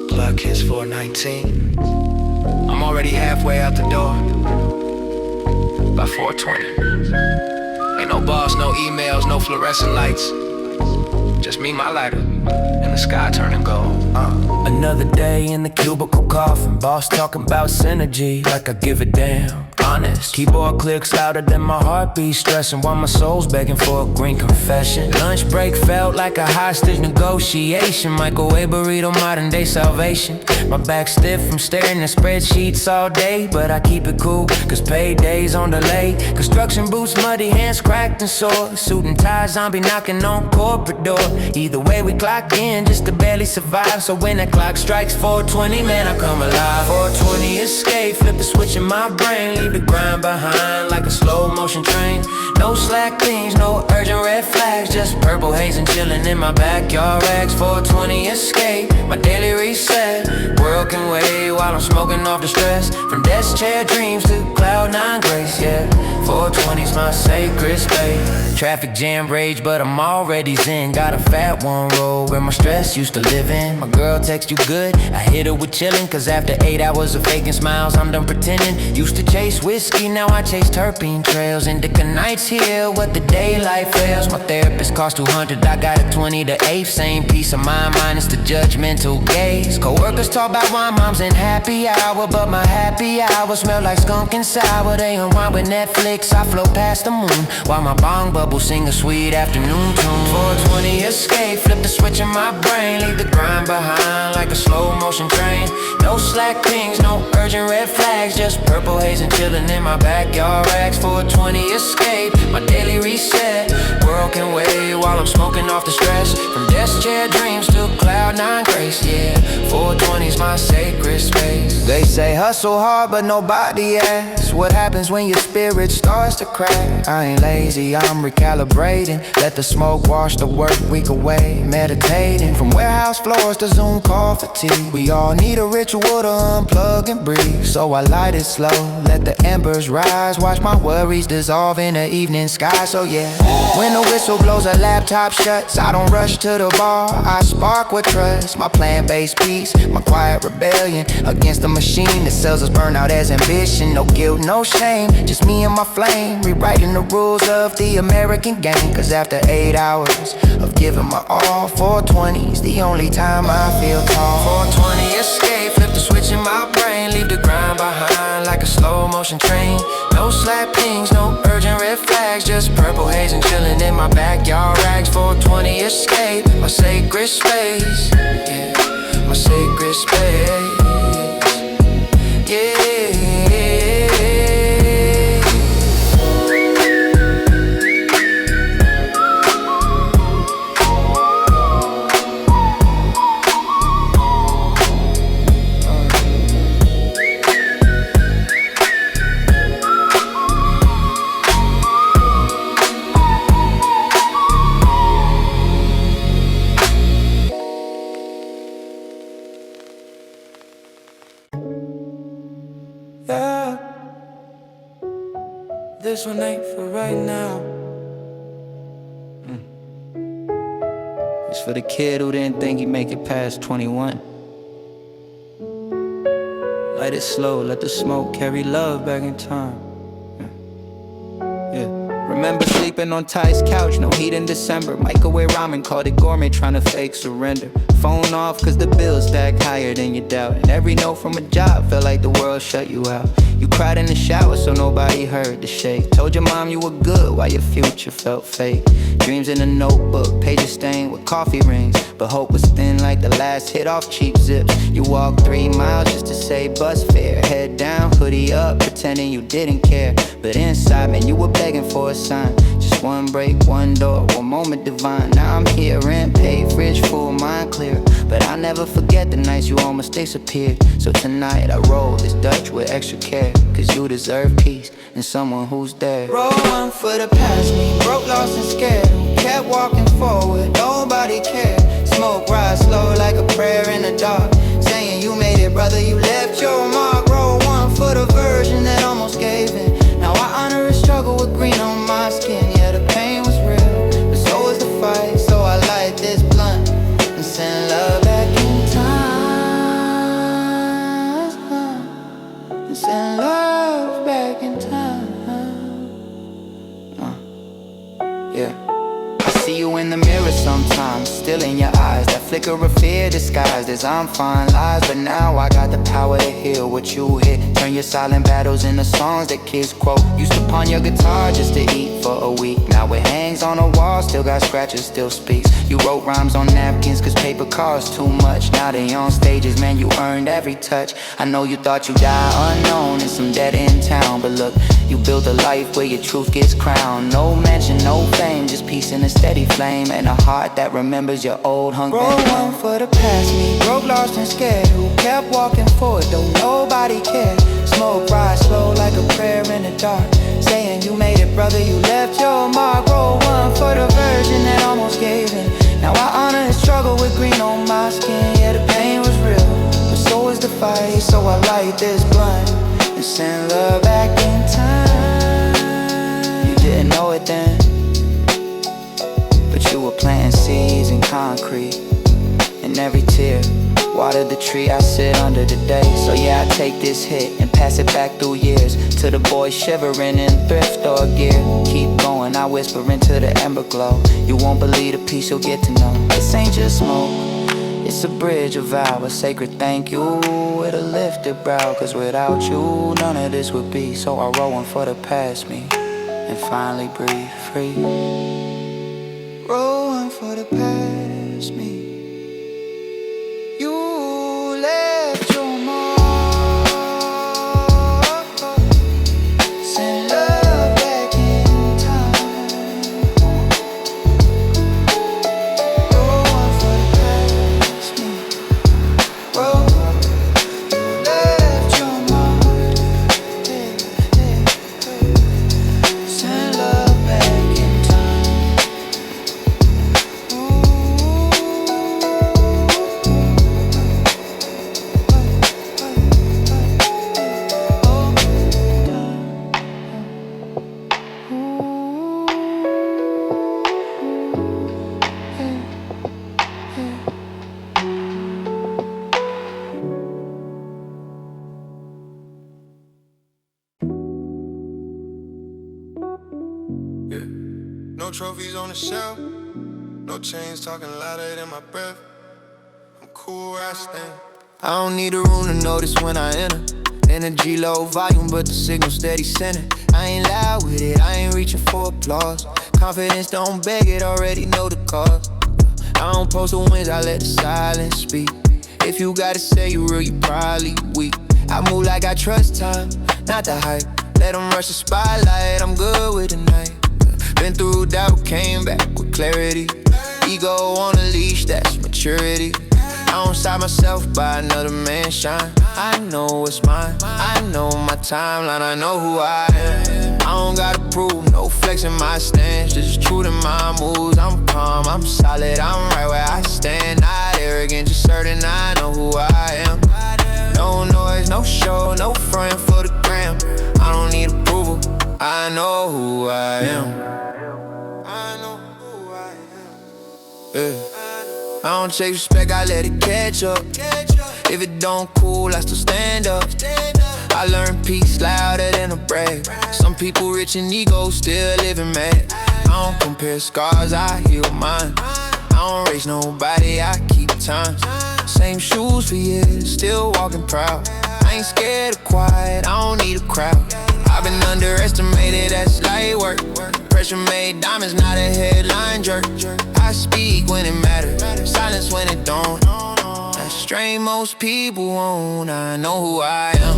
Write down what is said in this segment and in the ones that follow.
Plug Kiss 419. I'm already halfway out the door. By 420. Ain't no boss, no emails, no fluorescent lights. Just me, my lighter, and the sky turning gold. Another day in the cubicle coughing. Boss talking about synergy like I give a damn. Honest, keyboard clicks louder than my heartbeat, stressing while my soul's begging for a green confession. Lunch break felt like a hostage negotiation. Microwave burrito, modern day salvation. My back stiff from staring at spreadsheets all day, but I keep it cool, cause payday's on delay. Construction boots, muddy hands cracked and sore. Suit and tie, zombie knocking on corporate door. Either way we clock in just to barely survive. So when that clock strikes 420, man, I come alive. 420 escape, flip the switch in my brain. Leave the grind behind like a slow motion train. No slack things, no urgent red flags, just purple haze and chillin' in my backyard rags. 420 escape, my daily reset. World can wait while I'm smoking off the stress. From desk chair dreams to cloud nine grace, yeah. 420's my sacred space. Traffic jam rage, but I'm already zen. Got a fat one roll where my stress used to live in. My girl text you good, I hit her with chillin', cause after 8 hours of faking smiles, I'm done pretending. Used to chase whiskey, now I chase terpene trails. Indica nights here, what the daylight fails. My therapist cost 200, I got a 20 to 8. Same peace of mind, minus the judgmental gaze. Co-workers talk about wine moms and happy hour, but my happy hour smell like skunk and sour. They unwind with Netflix, I float past the moon, while my bong bubbles sing a sweet afternoon tune. 420 escape, flip the switch in my brain. Leave the grind behind like a slow motion train. No slack things, no urgent red flags, just purple haze and chillin' in my backyard rags. 420 escape, my daily reset. World can wait while I'm smoking off the stress. From desk chair dreams to cloud nine grace, yeah. 420's my sacred space. They say hustle hard but nobody asks what happens when your spirit starts to crack. I ain't lazy, I'm recalibrating. Let the smoke wash the work week away. Meditating from warehouse floors to Zoom call fatigue. We all need a ritual to unplug and breathe. So I light it slow, let the embers rise. Watch my worries dissolve in the evening sky. So yeah, when the whistle blows, a laptop shuts. I don't rush to the bar, I spark with trust. My plant-based peace, my quiet rebellion against the machine that sells us burnout as ambition. No guilt, no shame, just me and my flame, rewriting the rules of the American game. Cause after 8 hours of giving my all, 420's the only time I feel tall. 420 escape, flip the switch in my brain. Leave the grind behind like a slow motion train. No slack things, no urgent red flags, just purple haze and chillin' in my backyard rags. 420 escape, my sacred space, yeah, my sacred space, yeah. Yeah, this one ain't for right now. It's for the kid who didn't think he'd make it past 21. Light it slow, let the smoke carry love back in time. Yeah. Remember sleeping on Ty's couch, no heat in December. Microwave ramen, called it gourmet, trying to fake surrender. Phone off cause the bills stacked higher than your doubt. And every note from a job felt like the world shut you out. You cried in the shower so nobody heard the shake. Told your mom you were good while your future felt fake. Dreams in a notebook, pages stained with coffee rings. But hope was thin like the last hit off cheap zips. You walked 3 miles just to save bus fare. Head down, hoodie up, pretending you didn't care. But inside, man, you were begging for a sign. Just one break, one door, one moment divine. Now I'm here, rent paid, fridge full, mind clear. But I'll never forget the nights you almost disappeared. So tonight I roll this Dutch with extra care. Cause you deserve peace and someone who's there. Roll one for the past me, broke, lost and scared. Kept walking forward, nobody cared. Smoke rise slow like a prayer in the dark, saying you made it, brother, you left your mark. Roll one for the version that almost gave in. Now I honor a struggle with green on my Yeah. I see you in the mirror sometimes, still in your eyes. That flicker of fear disguised as I'm fine lies. But now I got the power to heal what you hit. Turn your silent battles into songs that kids quote. Used to pawn your guitar just to eat for a week. Now it hangs on a wall, still got scratches, still speaks. You wrote rhymes on napkins cause paper costs too much. Now they on stages, man, you earned every touch. I know you thought you'd die unknown in some dead end town, but look, you built a life where your truth gets crowned. No mention, no fame, just peace in a steady flame. And a heart that remembers your old hunger. Roll one for the past me, broke, lost and scared, who kept walking forward though nobody cared. Smoke rise slow like a prayer in the dark, saying you made it, brother, you left your mark. Roll one for the virgin that almost gave in. Now I honor the struggle with green on my skin. Yeah, the pain was real, but so was the fight. So I light this blunt and send love back in time. You didn't know it then, but you were planting seeds in concrete. And every tear water the tree I sit under today. So yeah, I take this hit and pass it back through years to the boys shivering in thrift store gear. Keep going, I whisper into the ember glow. You won't believe the peace you'll get to know. This ain't just smoke, it's a bridge, a vow, a sacred thank you with a lifted brow. Cause without you, none of this would be. So I roll one for the past me and finally breathe free. Roll one for the past me. You left your mark, send love back in time. Roll one for the past me. Roll, you left your mark, send love back in time. No trophies on the shelf, no chains talking louder than my breath. I'm cool where I stand. I don't need a room to notice when I enter. Energy low volume, but the signal steady sending. I ain't loud with it, I ain't reaching for applause. Confidence don't beg it, already know the cause. I don't post the wins, I let the silence speak. If you gotta say you real, you probably weak. I move like I trust time, not the hype. Let them rush the spotlight, I'm good with the night. Been through doubt, came back with clarity. Ego on a leash, that's maturity. I don't stop myself by another man's shine. I know it's mine, I know my timeline, I know who I am. I don't gotta prove, no flexing my stance, just true to my moves. I'm calm, I'm solid, I'm right where I stand. Not arrogant, just certain I know who I am. No noise, no show, no front for the gram. I don't need approval, I know who I am. I know who I am. Yeah. I don't chase respect, I let it catch up. If it don't cool, I still stand up. I learned peace louder than a brag. Some people rich in ego still living mad. I don't compare scars, I heal mine. I don't race nobody, I keep time. Same shoes for years, still walking proud. I ain't scared of quiet, I don't need a crowd. I've been underestimated, that's light work. Pressure made diamonds, not a headline jerk. I speak when it matters, silence when it don't. That strain most people won't. I know who I am.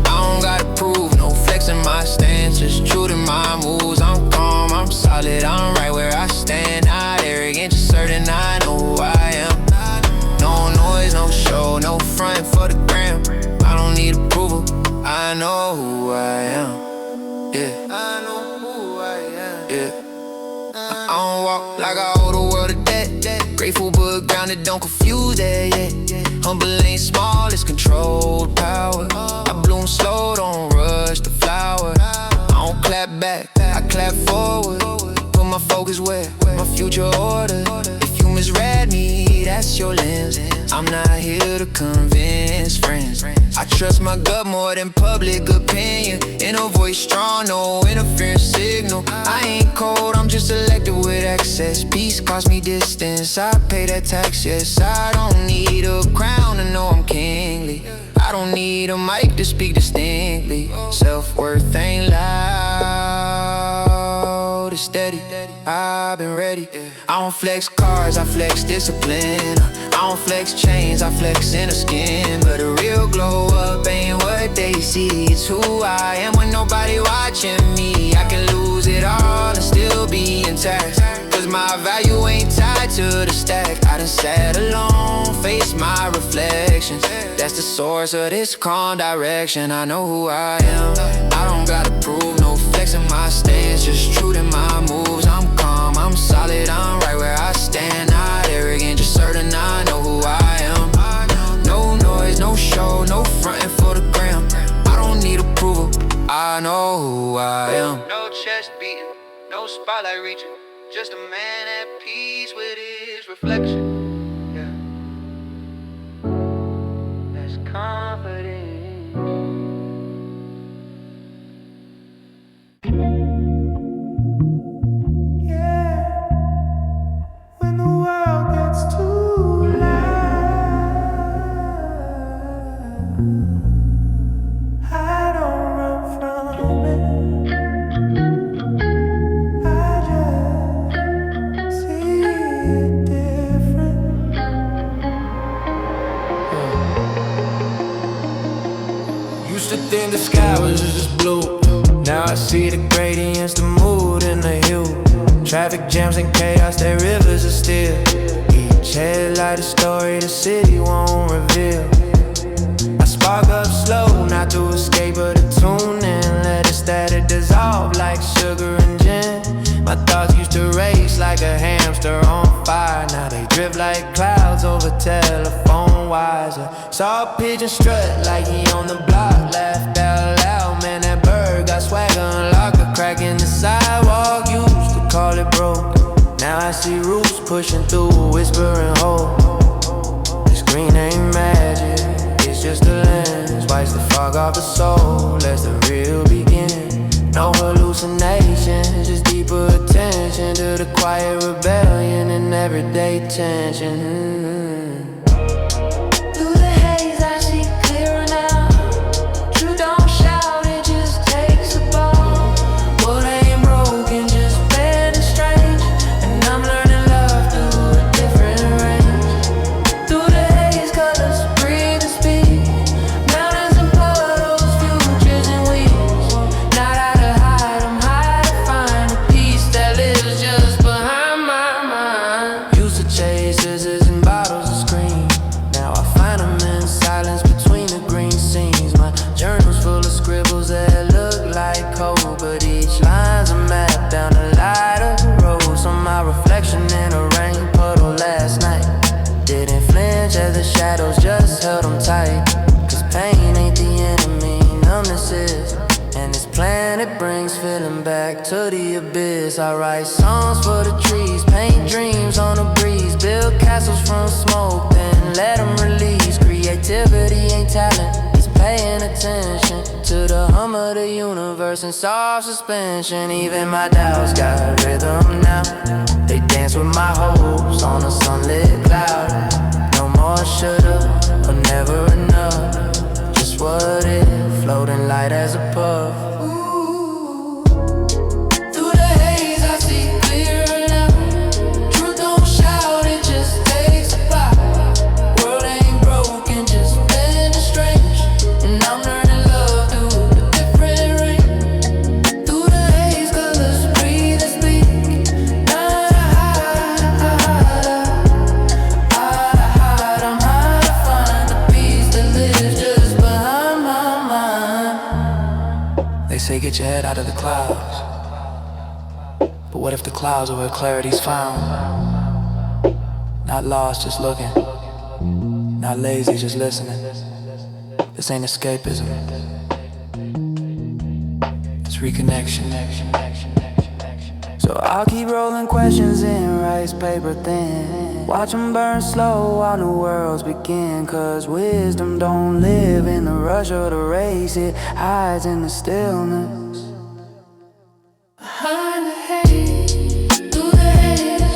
I don't gotta prove, no flexing my stance, just true to my moves. I'm calm, I'm solid, I'm right where I stand. Not arrogant, just certain I know who I am. No noise, no show, no front for the gram. I don't need approval, I know who I am. Yeah, I know who I am. Yeah, I don't walk like I owe the world a debt. Grateful but grounded, don't confuse that. Yeah, humble ain't small, it's controlled power. I bloom slow, don't rush the flower. I don't clap back, I clap forward. Put my focus where my future order. If you misread me, that's your lens. I'm not here to convince friends. I trust my gut more than public opinion. Inner voice strong, no interference signal. I ain't cold, I'm just selective with access. Peace cost me distance, I pay that tax, yes. I don't need a crown to know I'm kingly. I don't need a mic to speak distinctly. Self-worth ain't loud, it's steady. I've been ready. I don't flex cars, I flex discipline. I don't flex chains, I flex inner skin. But a real glow up ain't what they see. It's who I am when nobody watching me. I can lose it all and still be intact, cause my value ain't tied to the stack. I done sat alone, face my reflections. That's the source of this calm direction. I know who I am, I don't gotta prove no flex in my stance. Just true to my moves, I'm calm, I'm solid, I'm right where I stand. Not arrogant, just certain I know who I am. No noise, no show, no frontin' for the gram. I don't need approval, I know who I am. No chest beating, no spotlight reaching. Just a man at peace with his reflection. Yeah, that's confident. When the world gets too loud, I don't run from it. I just see it different. Used to think the sky was just blue. Now I see the gradients, the mood and the hue. Traffic jams and chaos, their rivers are still. Each headlight a story the city won't reveal. I spark up slow, not to escape but to tune in. Let it static dissolve like sugar and gin. My thoughts used to race like a hamster on fire. Now they drift like clouds over telephone wires. I saw a pigeon strut like he on the block. Laughed out loud, man, that bird got swagger. Unlocked a crack in the sidewalk, used to call it broke. Now I see roots pushing through, whispering hope. This green ain't magic, it's just a lens. Wipes the fog off the soul, that's the real beginning. No hallucinations, just deeper attention to the quiet rebellion and everyday tension. Through the haze I see clearer now. Truth don't shout, it just takes a ball. What ain't broken, just bad and strange. And I'm learning love through a different range. Through the haze, colors breathe and speak. Mountains and puddles, futures and weeds. Not out to hide, I'm high to find a peace that lives just behind my mind. Used to chase scissors and bottles of scream. Now I find them in silence between the green scenes. My journal's full of scribbles that look like code, but each line's a map down a lighter road. So my reflection in a rain puddle last night didn't flinch as the shadows just held them tight. Cause pain ain't the enemy, numbness is. And this planet brings feeling back to the abyss. I write songs for the trees, paint dreams on the breeze. Build castles from smoke, then let them release. Creativity ain't talent, it's paying attention to the hum of the universe in soft suspension. Even my doubts got rhythm now. They dance with my hopes on a sunlit cloud. No more shoulda or never enough. Just what if, floating light as a puff. Through the haze I see clearer now. Truth don't shout, it just takes a pop. World ain't broken, just bend and strange. And I'm learning love through a different rain. Through the haze, colors breathe and speak. Not a hide, I'm high to find the peace that lives just behind my mind. They say get your head out of the clouds, but what if the clouds are where clarity's found? Not lost, just looking. Not lazy, just listening. This ain't escapism, it's reconnection. So I'll keep rolling questions in rice paper thin. Watch them burn slow while new worlds begin. Cause wisdom don't live in the rush or the race, it hides in the stillness. Behind the haze, through the haze.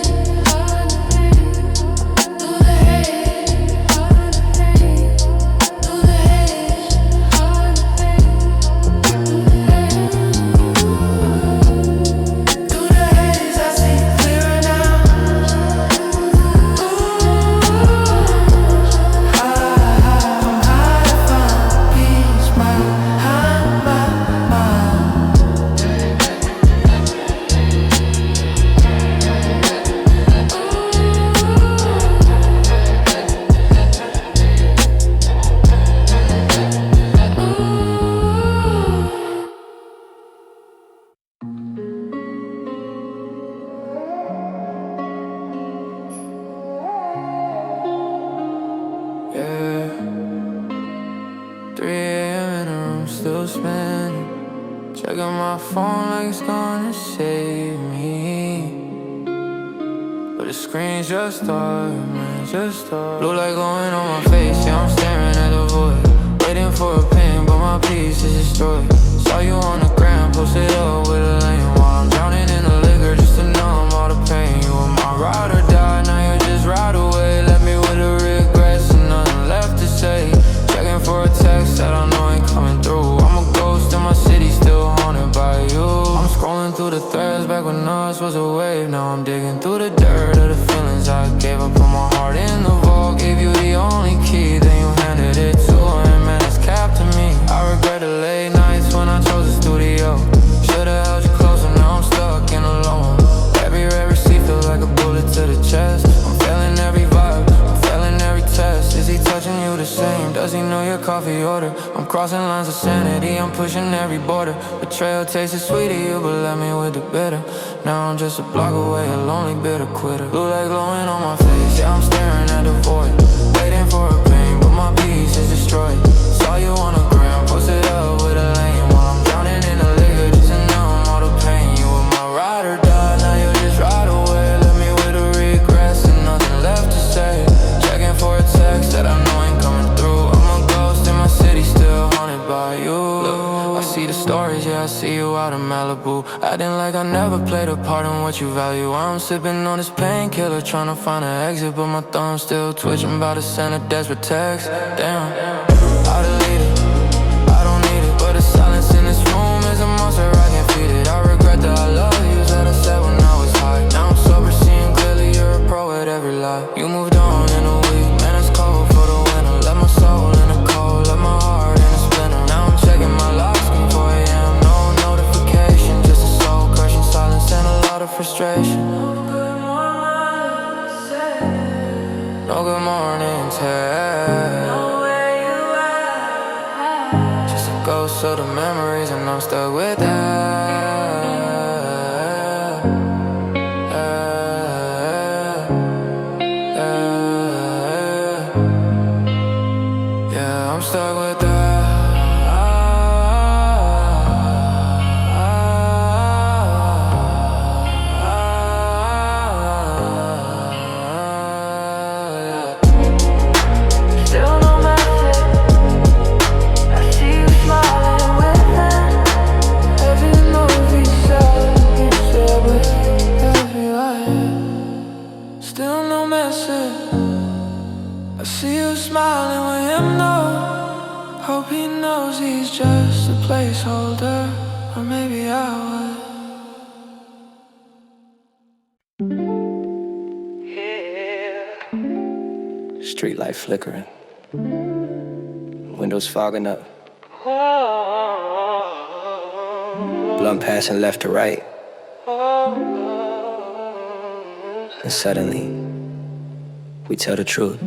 Checking my phone like it's gonna save me, but the screen's just dark, man, just dark. Blue light going on my face, yeah, I'm staring at the void. Waiting for a pin, but my peace is destroyed. Saw you on the ground, posted up with a lane, while I'm drowning in the liquor just to numb all the pain. You were my ride or die, now you just ride away. Left me with the regrets and nothing left to say. Checking for a text that I know ain't coming through. I'm a ghost in my city, still haunted by you. I'm scrolling through the threads back when us was a wave. Now I'm digging through the dirt of the feelings I gave. I put my heart in the vault, gave you the only key, then you handed it to him, man, it's capped to me. I regret the late nights when I chose the studio. Should've held you closer, now I'm stuck and alone. Every red receipt feels like a bullet to the chest. I'm failing every vibe, I'm failing every test. Is he touching you the same? Does he know your coffee order? I'm crossing lines of sanity, I'm pushing every border. Betrayal tasted sweet to you, but left me with the bitter. Now I'm just a block away, a lonely bitter quitter. Blue light glowing on my face, yeah, I'm staring at the void. Waiting for a pain, but my peace is destroyed. Saw you on the ground, posted up with a lane, while I'm drowning in the liquor just to numb all the pain. You were my ride or die, now you just ride away. Left me with the regrets and nothing left to say. Checking for a text that I know ain't coming through. I'm a ghost in my city, still haunted by you. Look, I see the stories, yeah, I see you out in Malibu, acting like I never played a part in what you value. I'm sipping on this painkiller, trying to find an exit, but my thumb's still twitching, about to send a desperate text. Damn, I delete it, I don't need it, but the silence in this room is a monster, I can't feed it. I regret that I love you, that I said when I was high. Now I'm sober, seeing clearly you're a pro at every lie. You moved on in a week, man, it's cold for the winter. Left my soul in the cold, left my heart in a splinter. Now I'm checking my locks, 4 AM, no notification, just a soul crushing silence and a lot of frustration. No good morning, text. Just a ghost of the memories, and I'm stuck with that. Yeah, I'm stuck with that. Hope he knows he's just a placeholder, or maybe I would. Street light flickering, windows fogging up, blunt passing left to right, and suddenly we tell the truth.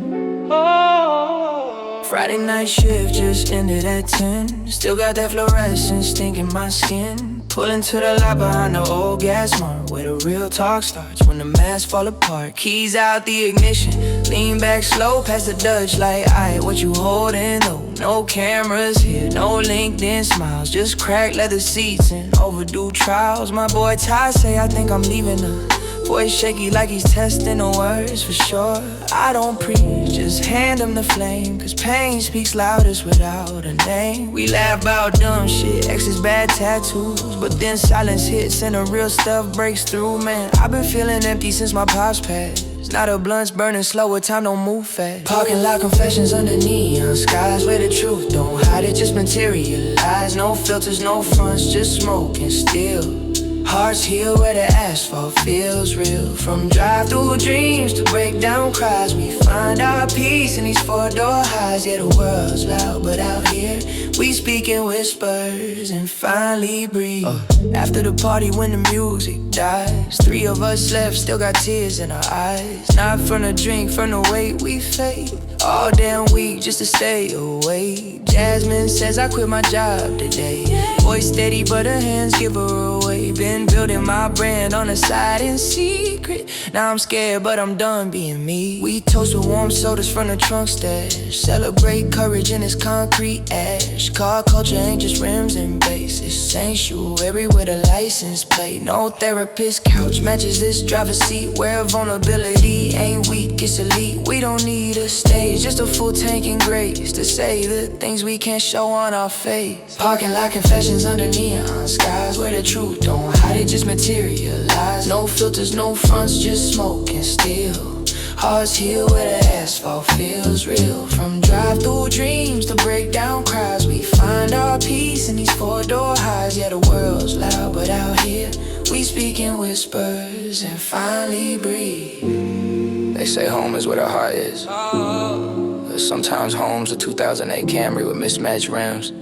Friday night shift just ended at 10. Still got that fluorescence stinking my skin. Pulling to the lot behind the old gas mark, where the real talk starts when the masks fall apart. Keys out the ignition, lean back slow past the Dutch light. Aight, what you holding though? No cameras here, no LinkedIn smiles, just cracked leather seats and overdue trials. My boy Ty say I think I'm leaving her. Voice shaky like he's testing the words for sure. I don't preach, just hand him the flame, cause pain speaks loudest without a name. We laugh about dumb shit, exes bad tattoos, but then silence hits and the real stuff breaks through. Man, I've been feeling empty since my pops passed. Now the blunt's burning slower, time don't move fast. Parking lot confessions under neon skies, where the truth don't hide, it just materialize. No filters, no fronts, just smoke and steel. Hearts heal where the asphalt feels real. From drive-through dreams to breakdown cries, we find our peace in these four-door highs. Yeah, the world's loud, but out here we speak in whispers and finally breathe. After the party when the music dies, 3 of us left, still got tears in our eyes. Not from the drink, from the weight we fade. All damn week just to stay awake. Jasmine says I quit my job today. Voice steady but her hands give her away. Been building my brand on the side in secret. Now I'm scared but I'm done being me. We toast with warm sodas from the trunk stash. Celebrate courage in this concrete ash. Car culture ain't just rims and bass. It's sanctuary with a license plate. No therapist, couch matches this driver's seat. Where vulnerability ain't weak, it's elite. We don't need a stage, just a full tank and grace to say the things we can't show on our face. Parking lot confessions under neon skies, where the truth don't hide, it just materialize. No filters, no fronts, just smoke and steel. Hearts heal where the asphalt feels real. From drive-through dreams to breakdown cries, we find our peace in these four-door highs. Yeah, the world's loud, but out here we speak in whispers and finally breathe. They say home is where the heart is. But sometimes home's a 2008 Camry with mismatched rims, in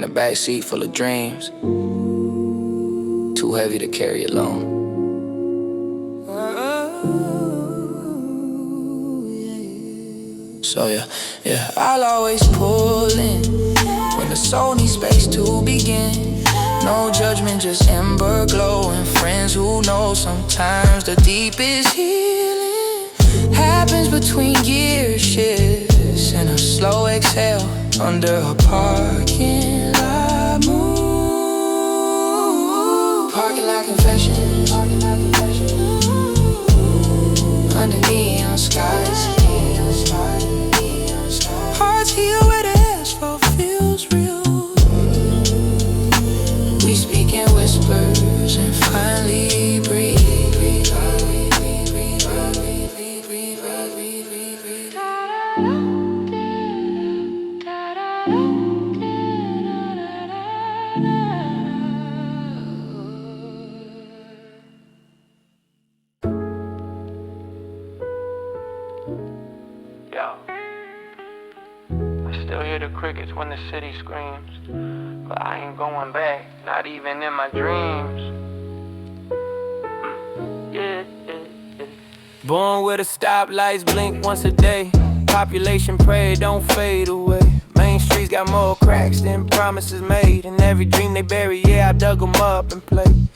a backseat full of dreams, too heavy to carry alone. So yeah, I'll always pull in when the soul needs space to begin. No judgment, just ember glow and friends who know sometimes the deepest healing happens between gear shifts and a slow exhale under a parking lot moon. Parking lot confessions under neon skies. Hearts heal where the asphalt feels real. We speak in whispers and finally breathe. Still hear the crickets when the city screams, but I ain't going back, not even in my dreams. Born with a stoplights blink once a day. Population pray don't fade away. Main streets got more cracks than promises made. And every dream they bury, yeah, I dug them up and played.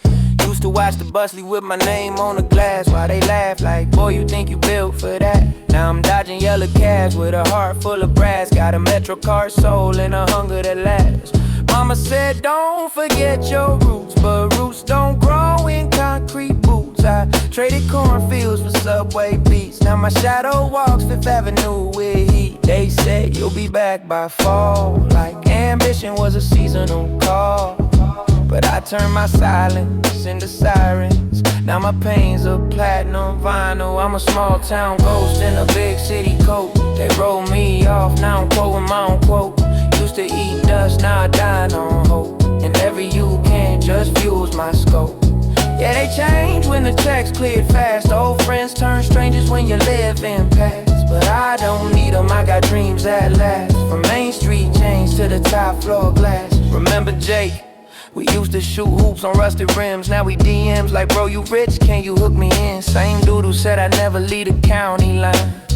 Used to watch the busly with my name on the glass while they laugh like, boy, you think you built for that? Now I'm dodging yellow cabs with a heart full of brass. Got a Metro car soul and a hunger that lasts. Mama said don't forget your roots, but roots don't grow in concrete boots. I traded cornfields for subway beats. Now my shadow walks Fifth Avenue with heat. They said you'll be back by fall, like ambition was a seasonal call. But I turned my silence into sirens. Now my pain's a platinum vinyl. I'm a small town ghost in a big city coat. They roll me off, now I'm quoting my own quote. Used to eat dust, now I dine on hope. And every you can just fuels my scope. Yeah, they change when the checks cleared fast. Old friends turn strangers when you live in past. But I don't need them, I got dreams that last. From Main Street chains to the top floor glass. Remember Jake? We used to shoot hoops on rusted rims. Now we DMs like, bro, you rich, can you hook me in? Same dude who said I'd never lead a county line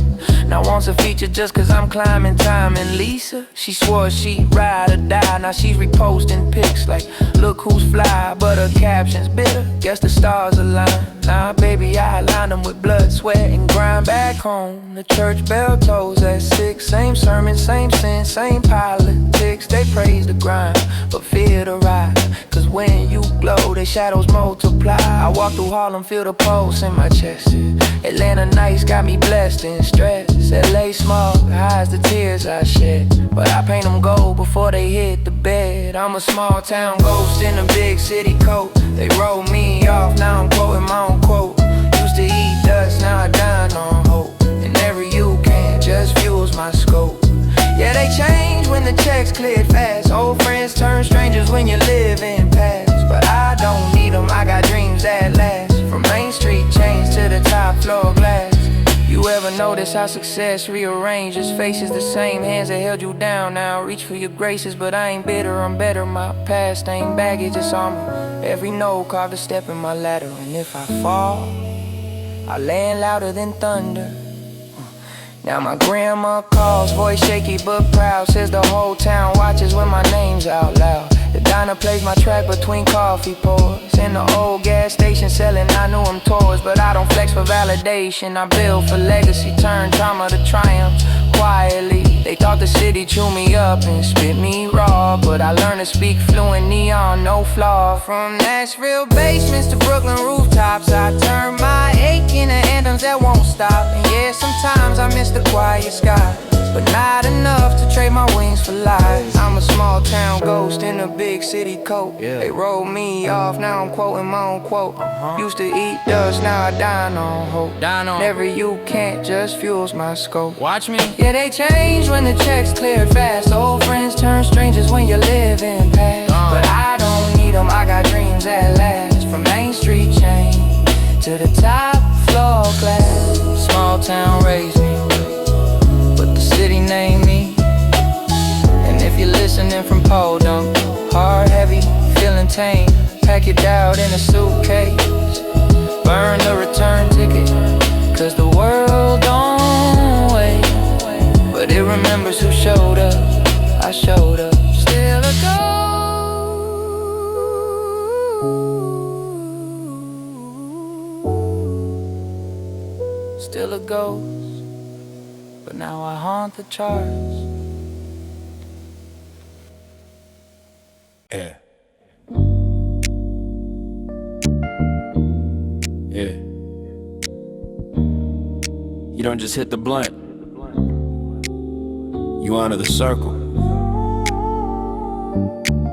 now wants a feature just cause I'm climbing time. And Lisa, she swore she'd ride or die. Now she's reposting pics like, look who's fly. But her caption's bitter, guess the stars align. Nah, baby, I align them with blood, sweat, and grind. Back home, the church bell tolls at 6. Same sermon, same sin, same politics. They praise the grind, but fear the ride. Cause when you glow, their shadows multiply. I walk through Harlem, feel the pulse in my chest. Atlanta nights got me blessed and stressed. LA smog hides the tears I shed, but I paint them gold before they hit the bed. I'm a small town ghost in a big city coat. They roll me off, now I'm quoting my own quote. Used to eat dust, now I dine on hope. And every you can just fuels my scope. Yeah, they change when the checks cleared fast. Old friends turn strangers when you live in past. But I don't need them, I got dreams that last. From Main Street chains to the top floor glass. You ever notice how success rearranges faces? The same hands that held you down now reach for your graces. But I ain't bitter, I'm better. My past ain't baggage, it's armor. Every note carved a step in my ladder. And if I fall, I land louder than thunder. Now my grandma calls, voice shaky but proud. Says the whole town watches when my name's out loud. The diner plays my track between coffee pours. In the old gas station selling I knew him tours. But I don't flex for validation, I build for legacy. Turn trauma to triumph quietly. They thought the city chew me up and spit me raw, but I learned to speak fluent neon, no flaw. From Nashville basements to Brooklyn rooftops, I turn my ache into anthems that won't stop. And yeah, sometimes I miss the quiet skies, but not enough to trade my wings for lies. I'm a small town ghost in a big city coat. They rolled me off, now I'm quoting my own quote. Used to eat dust, now I dine on hope. Never you can't just fuels my scope. Watch me. Yeah, they change when the checks cleared fast. Old friends turn strangers when you live in past. But I don't need them, I got dreams at last. From Main Street chain to the top floor glass. Small town raised me, but the city named me. And if you're listening from pole dump, hard, heavy, feeling tame, pack it out in a suitcase, burn the return ticket, cause the world don't wait, but it remembers who showed up. I showed up. Still a ghost, still a ghost, but now I haunt the charts. Yeah. Yeah. You don't just hit the blunt, you honor the circle.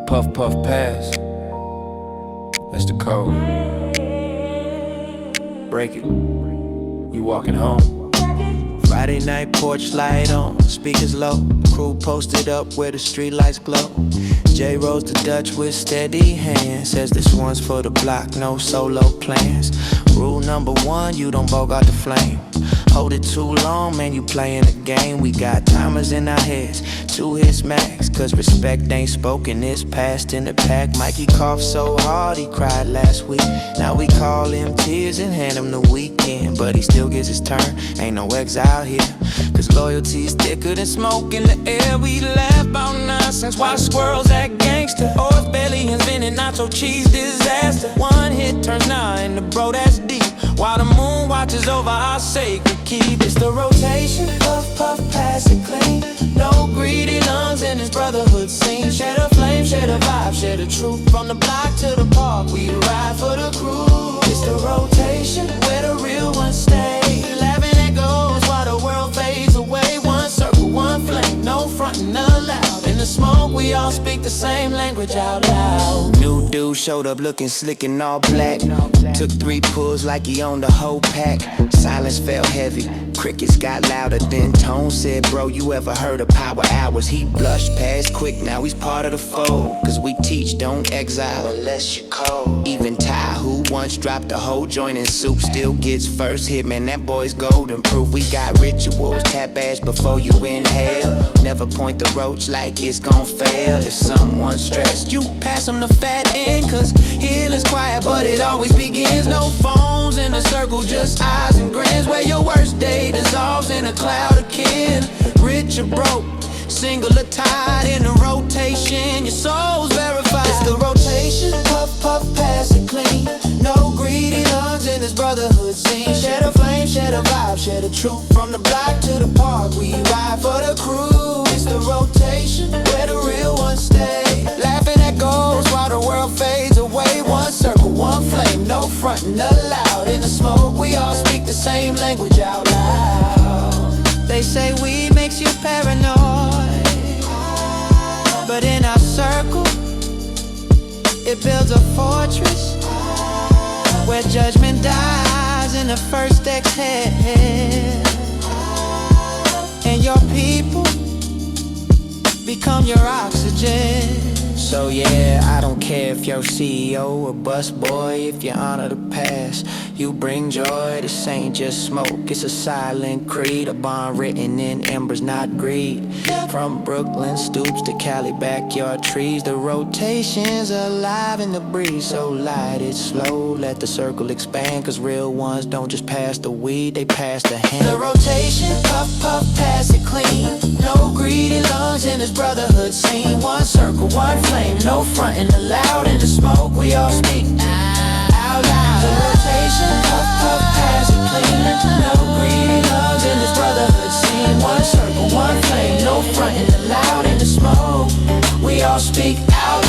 Puff, puff, pass. That's the code. Break it. You walking home. Friday night porch light on, speakers low. Crew posted up where the street lights glow. J rolls the Dutch with steady hands. Says this one's for the block, no solo plans. Rule number one, you don't bogart the flame. Hold it too long, man, you playing a game. We got timers in our heads, 2 hits max. Cause respect ain't spoken, it's passed in the pack. Mikey coughed so hard, he cried last week. Now we call him tears and hand him the weekend. But he still gets his turn, ain't no exile here. Cause loyalty is thicker than smoke in the air. We laugh about nonsense while squirrels act gangster. Oil belly and spinning nacho cheese disaster. One hit turns 9, the bro that's deep. While the moon watches over our sacred keep. It's the rotation, puff, puff, pass it clean. No greedy lungs in this brotherhood scene. Share the flame, share the vibe, share the truth. From the block to the park, we ride for the crew. It's the rotation, where the real ones stay. Laughing at goals while the world fades away. One circle, one flame, no frontin' allowed. In the smoke, we all speak the same language out loud. New dude showed up looking slick and all black. Took 3 pulls like he owned the whole pack. Silence fell heavy, crickets got louder. Then Tone said, bro, you ever heard of power hours? He blushed past quick, now he's part of the fold. Cause we teach, don't exile unless you're cold. Even Ty, who once dropped the whole joint in soup, still gets first hit, man, that boy's golden proof. We got rituals, tap ass before you inhale. Never point the roach like it's gon' fail. If someone's stressed, you pass them the fat end. Cause healing's quiet, but it always begins. No phones in a circle, just eyes and grins. Where your worst day dissolves in a cloud of kin. Rich or broke, single or tied in a rotation. Your soul's verified. It's the rotation, puff, puff, pass it clean. No greedy lungs in this brotherhood scene. Share the flame, share the vibe, share the truth. From the block to the park, we ride for the crew. It's the rotation, where the real ones stay. Laughing at goals while the world fades away. One circle, one flame, no frontin' allowed. In the smoke, we all speak the same language out loud. They say weed makes you paranoid, but in our circle, it builds a fortress where judgment dies in the first exhale. And your people become your oxygen. So yeah, I don't care if you're CEO or busboy. If you honor the past, you bring joy. This ain't just smoke, it's a silent creed. A bond written in embers, not greed. From Brooklyn stoops to Cali backyard trees, the rotation's alive in the breeze. So light it slow, let the circle expand, cause real ones don't just pass the weed, they pass the hand. The rotation, puff puff, pass it clean. No greedy lungs in this brotherhood scene. One circle, one flame, no frontin' allowed. In the smoke we all speak out loud. The rotation, puff puff, pass it clean. No greedy lungs in this brotherhood scene. One circle, one flame, no frontin' allowed. In the smoke we all speak out loud.